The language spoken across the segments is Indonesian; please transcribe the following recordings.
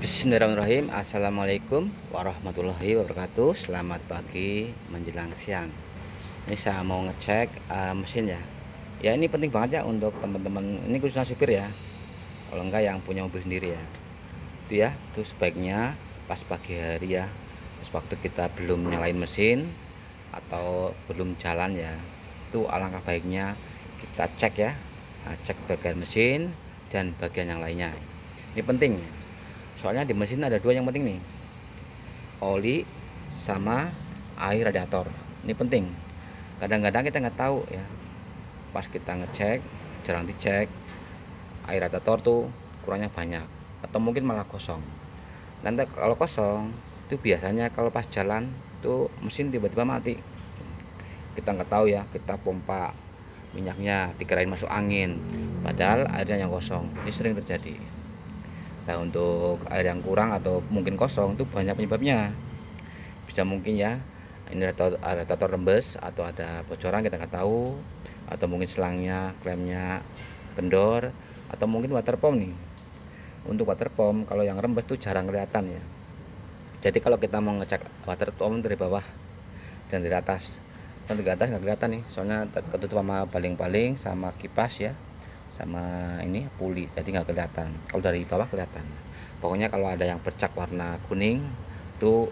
Bismillahirrahmanirrahim. Assalamualaikum warahmatullahi wabarakatuh. Selamat pagi menjelang siang. Ini saya mau ngecek mesin ya. Ya ini penting banget ya untuk teman-teman. Ini khususnya supir ya. Kalau enggak yang punya mobil sendiri ya. Itu ya. Itu sebaiknya pas pagi hari ya. Pas waktu kita belum nyalain mesin atau belum jalan ya. Itu alangkah baiknya kita cek ya. Nah, cek bagian mesin dan bagian yang lainnya. Ini penting. Soalnya di mesin ada dua yang penting nih, oli sama air radiator. Ini penting. Kadang-kadang kita nggak tahu ya, pas kita ngecek jarang dicek, air radiator tuh kurangnya banyak atau mungkin malah kosong. Nanti kalau kosong itu biasanya kalau pas jalan tuh mesin tiba-tiba mati. Kita nggak tahu ya, kita pompa minyaknya dikirain masuk angin, padahal airnya yang kosong. Ini sering terjadi. Nah untuk air yang kurang atau mungkin kosong itu banyak penyebabnya. Bisa mungkin ya ini radiator rembes atau ada bocoran kita nggak tahu, atau mungkin selangnya klemnya kendor, atau mungkin water pump nih. Untuk water pump kalau yang rembes tuh jarang kelihatan ya. Jadi kalau kita mau ngecek water pump dari bawah dan dari atas, kan dari atas nggak kelihatan nih, soalnya ketutup sama baling-baling sama kipas ya, sama ini puli, jadi nggak kelihatan. Kalau dari bawah kelihatan. Pokoknya kalau ada yang bercak warna kuning tuh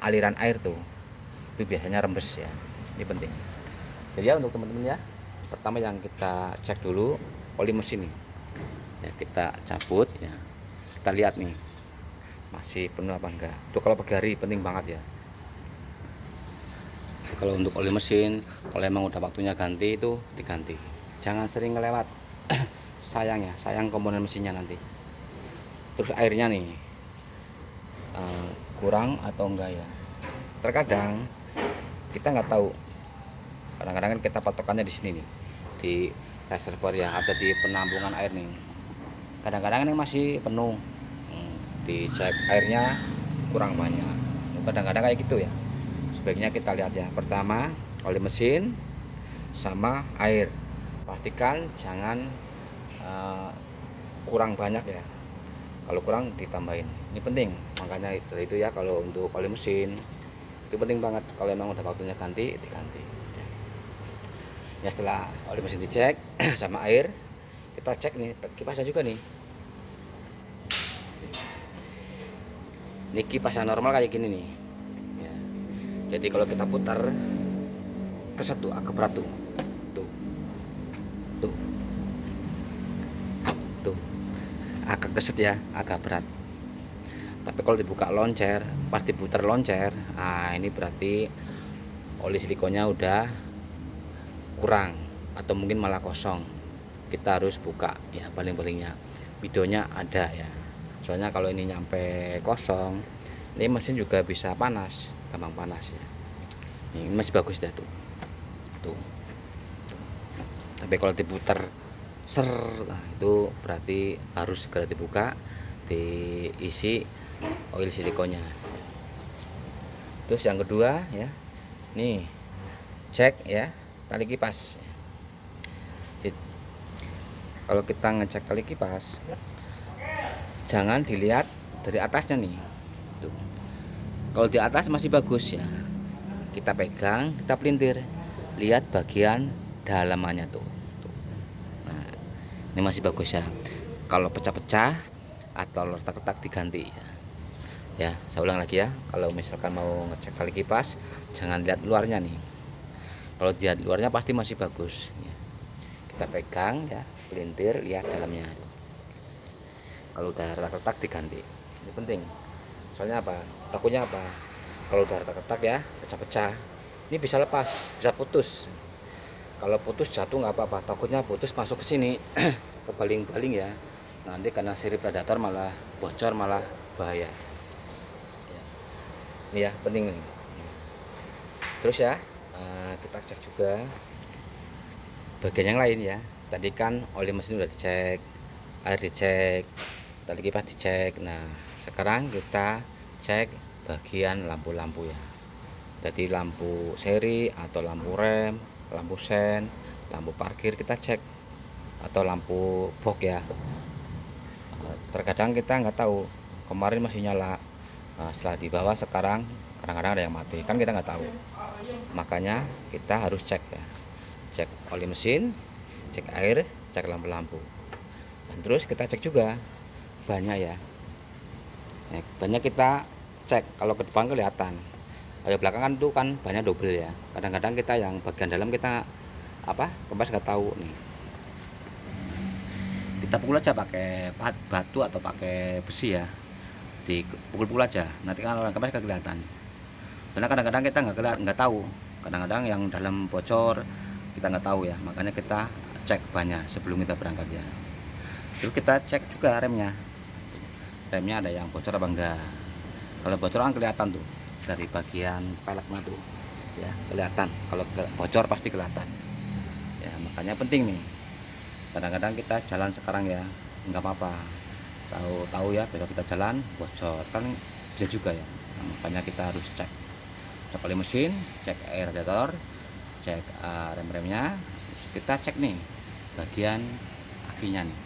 aliran air tuh, itu biasanya rembes ya. Ini penting. Jadi ya untuk teman-teman ya, pertama yang kita cek dulu oli mesin nih ya, kita cabut ya, kita lihat nih masih penuh apa enggak. Itu kalau pagi hari penting banget ya. Jadi kalau untuk oli mesin, kalau emang udah waktunya ganti itu diganti, jangan sering ngelewat. Sayang ya, sayang komponen mesinnya nanti. Terus airnya nih kurang atau enggak ya, terkadang kita nggak tahu. Kadang-kadang kan kita patokannya di sini nih, di reservoir ya, atau di penampungan air nih. Kadang-kadang ini masih penuh, dicek airnya kurang banyak. Kadang-kadang kayak gitu ya. Sebaiknya kita lihat ya, pertama oli mesin sama air, pastikan jangan kurang banyak ya. Kalau kurang ditambahin, ini penting. Makanya dari itu ya, kalau untuk oli mesin itu penting banget. Kalau emang udah waktunya ganti, diganti ya. Setelah oli mesin dicek sama air, kita cek nih kipasnya juga nih. Ini kipasnya normal kayak gini nih ya. Jadi kalau kita putar keset tuh agak berat tuh, tuh tuh tuh agak keset ya, agak berat. Tapi kalau dibuka loncer, pas diputar loncer, nah ini berarti oli silikonnya udah kurang atau mungkin malah kosong. Kita harus buka ya, paling-palingnya videonya ada ya. Soalnya kalau ini nyampe kosong, ini mesin juga bisa panas, gampang panas ya. Ini masih bagus dah tuh. Tuh. Tapi kalau diputar ser, nah itu berarti harus segera dibuka, diisi oil silikonnya. Terus yang kedua ya, nih cek ya tali kipas. Jadi, kalau kita ngecek tali kipas, jangan dilihat dari atasnya nih. Tuh. Kalau di atas masih bagus ya, kita pegang, kita pelintir, lihat bagian dalamannya tuh. Nah, ini masih bagus ya. Kalau pecah-pecah atau retak-retak diganti ya. Ya, saya ulang lagi ya. Kalau misalkan mau ngecek tali kipas, jangan lihat luarnya nih. Kalau lihat luarnya pasti masih bagus ya. Kita pegang ya, pelintir, lihat dalamnya. Kalau udah retak-retak diganti. Ini penting. Soalnya apa? Takutnya apa? Kalau udah retak-retak ya, pecah-pecah, ini bisa lepas, bisa putus. Kalau putus jatuh nggak apa-apa, takutnya putus masuk ke sini ke baling-baling ya. Nanti karena sirip radiator malah bocor, malah bahaya. Ini ya penting nih. Terus ya kita cek juga bagian yang lain ya. Tadi kan oli mesin udah dicek, air dicek, tali kipas dicek. Nah sekarang kita cek bagian lampu-lampu ya. Jadi lampu seri atau lampu rem, lampu sen, lampu parkir kita cek, atau lampu box ya. Terkadang kita nggak tahu kemarin masih nyala, setelah dibawa sekarang kadang-kadang ada yang mati, kan kita nggak tahu. Makanya kita harus cek ya, cek oli mesin, cek air, cek lampu-lampu. Dan terus kita cek juga bannya ya. Bannya kita cek, kalau ke depan kelihatan, kalau belakangan tuh kan bannya double ya. Kadang-kadang kita yang bagian dalam kita kempes nggak tahu nih. Kita pukul aja pakai batu atau pakai besi ya, dipukul-pukul aja, nanti kan orang kempes kelihatan. Karena kadang-kadang kita nggak tahu, kadang-kadang yang dalam bocor kita nggak tahu ya, makanya kita cek bannya sebelum kita berangkat ya. Terus kita cek juga remnya ada yang bocor apa enggak. Kalau bocor kan kelihatan tuh dari bagian peleknya tuh ya, kelihatan. Kalau bocor pasti kelihatan ya, makanya penting nih. Kadang-kadang kita jalan sekarang ya nggak apa-apa, tahu ya besok kita jalan bocor kan bisa juga ya. Nah, makanya kita harus cek oli mesin, cek air radiator, cek rem-remnya. Kita cek nih bagian akinya nih,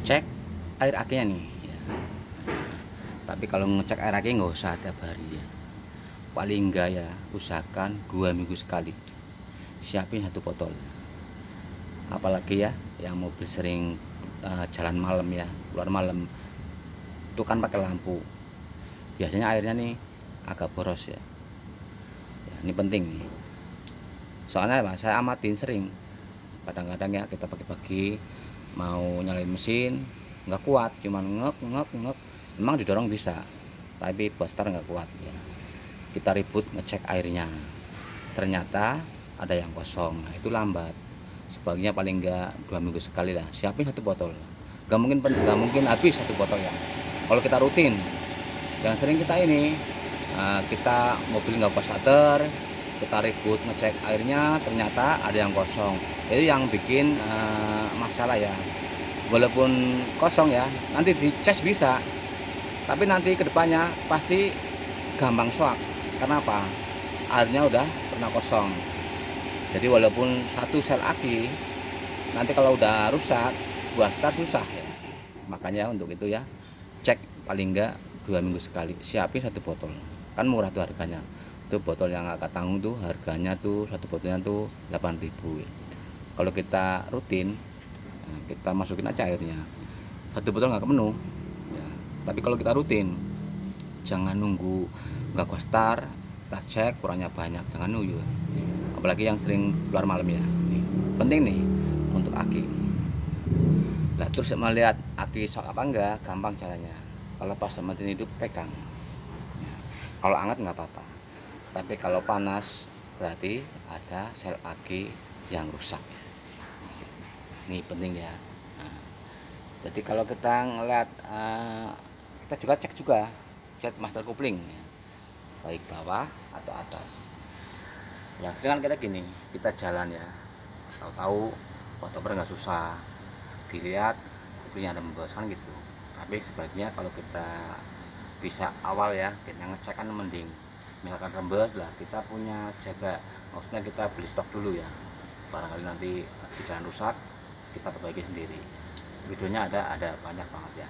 cek air akinya nih ya. Tapi kalau ngecek air aki nggak usah tiap hari ya, paling enggak ya usahakan 2 minggu sekali siapin 1 botol. Apalagi ya yang mobil sering jalan malam ya, keluar malam itu kan pakai lampu, biasanya airnya nih agak boros ya. Ini penting nih, soalnya saya amatin sering, kadang-kadang ya kita pagi-pagi mau nyalain mesin nggak kuat, cuman ngep, memang didorong bisa, tapi buat start nggak kuat ya. Kita ribut ngecek airnya, ternyata ada yang kosong. Nah, itu lambat, sebaiknya paling enggak 2 minggu sekali lah siapin 1 botol. Gak mungkin habis 1 botol ya kalau kita rutin. Yang sering kita ini kita mobil nggak buka starter, kita ribut ngecek airnya, ternyata ada yang kosong. Itu yang bikin masalah ya. Walaupun kosong ya, nanti dicas bisa, tapi nanti kedepannya pasti gampang shock. Kenapa? Airnya udah pernah kosong. Jadi walaupun 1 sel aki, nanti kalau udah rusak buat start susah ya. Makanya untuk itu ya, cek paling enggak 2 minggu sekali siapin 1 botol. Kan murah tuh harganya, tuh botol yang agak tanggung tuh harganya tuh 1 botolnya tuh 8.000 ya. Kalau kita rutin, kita masukin aja airnya, 1 botol nggak penuh ya. Tapi kalau kita rutin, jangan nunggu nggak kuat start, kita cek kurangnya banyak, jangan nunggu. Apalagi yang sering keluar malam ya, penting nih untuk aki. Lah terus melihat aki shock apa enggak, gampang caranya. Kalau pas mesin hidup pegang ya. Kalau hangat nggak apa-apa, tapi kalau panas berarti ada sel aki yang rusak. Ini penting ya. Nah, jadi kalau kita ngeliat, kita juga cek master coupling ya, baik bawah atau atas. Yang sering kan kita gini, kita jalan ya, tahu-tahu Oktober nggak susah, dilihat couplingnya rembes kan gitu. Tapi sebaiknya kalau kita bisa awal ya, kita ngecek kan mending. Misalkan rembes lah, kita punya jaga, maksudnya kita beli stok dulu ya, barangkali nanti di jalan rusak kita perbaiki sendiri. Videonya ada banyak banget ya,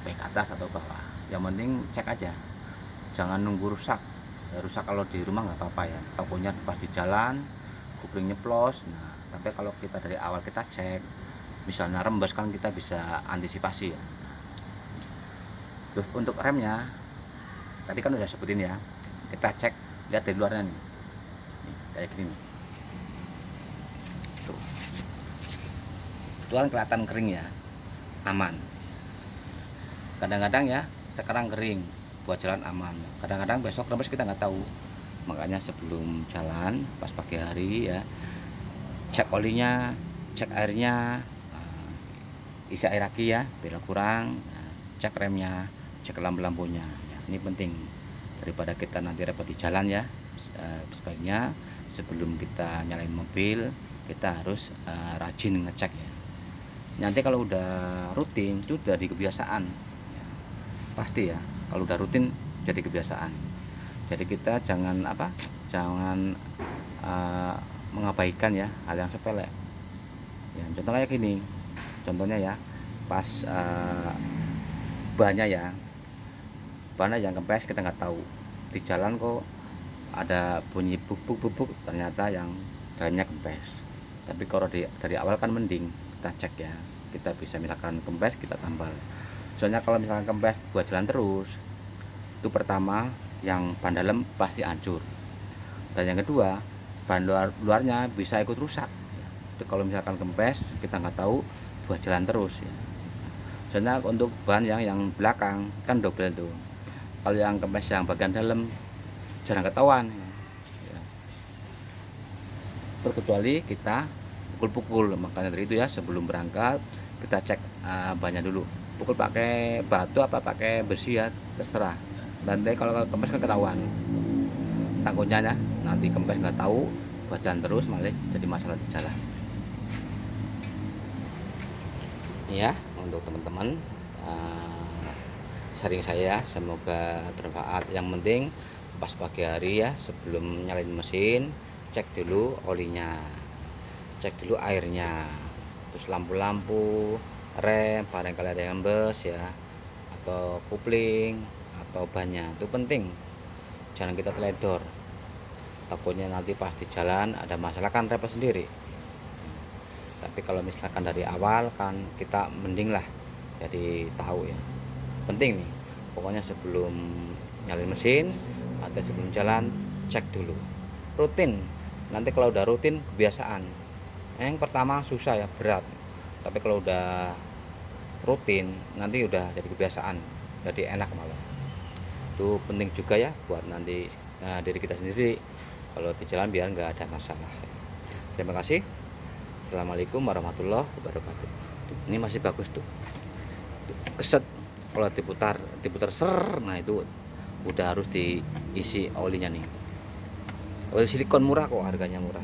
baik atas atau bawah. Yang penting cek aja, jangan nunggu rusak. Rusak kalau di rumah nggak apa-apa ya, tokonya pas di jalan couplingnya nyeplos. Nah, tapi kalau kita dari awal kita cek, misalnya rembes kan kita bisa antisipasi ya. Terus untuk remnya tadi kan udah sebutin ya, kita cek, lihat dari luarnya nih, kayak gini nih. Tuh kan kelihatan kering ya, aman. Kadang-kadang ya sekarang kering, buat jalan aman. Kadang-kadang besok rembes kita nggak tahu. Makanya sebelum jalan pas pagi hari ya, cek olinya, cek airnya, isi air aki ya bila kurang, cek remnya, cek lampu-lampunya ya. Ini penting daripada kita nanti repot di jalan ya. Sebaiknya sebelum kita nyalain mobil kita harus rajin ngecek ya. Nanti kalau udah rutin itu udah di kebiasaan ya. Pasti ya kalau udah rutin jadi kebiasaan. Jadi kita jangan mengabaikan ya hal yang sepele ya. Contohnya kayak gini, contohnya ya, pas bannya ya, bannya yang kempes kita nggak tahu, di jalan kok ada bunyi bubuk ternyata yang bannya kempes. Tapi kalau dari awal kan mending kita cek ya, kita bisa misalkan kempes kita tambal. Soalnya kalau misalkan kempes buat jalan terus, itu pertama yang ban dalam pasti hancur, dan yang kedua ban luarnya bisa ikut rusak. Itu kalau misalkan kempes kita nggak tahu buat jalan terus ya. Soalnya untuk ban yang belakang kan double tuh, kalau yang kempes yang bagian dalam jarang ketahuan ya. Terkecuali kita pukul-pukul. Makanya dari itu ya, sebelum berangkat kita cek bannya dulu, pukul pakai batu apa pakai besi ya terserah. Nanti kalau kempes kan ketahuan, takutnya ya nanti kempes nggak tahu buat jalan terus malah jadi masalah di jalan ya. Untuk teman-teman sharing saya semoga bermanfaat. Yang penting pas pagi hari ya, sebelum nyalain mesin cek dulu olinya, cek dulu airnya, terus lampu-lampu, rem barangkali ada yang bes ya, atau kupling atau bannya, itu penting. Jangan kita teledor, takutnya nanti pas di jalan ada masalah kan repot sendiri. Tapi kalau misalkan dari awal kan kita mending lah jadi tahu ya. Penting nih, pokoknya sebelum nyalain mesin atau sebelum jalan cek dulu rutin. Nanti kalau udah rutin kebiasaan, yang pertama susah ya, berat. Tapi kalau udah rutin nanti udah jadi kebiasaan, jadi enak malah. Itu penting juga ya buat nanti diri kita sendiri kalau di jalan biar nggak ada masalah. Terima kasih. Assalamualaikum warahmatullahi wabarakatuh. Ini masih bagus tuh, keset. Kalau diputar ser, nah itu udah harus diisi olinya nih. Oli silikon murah kok, harganya murah.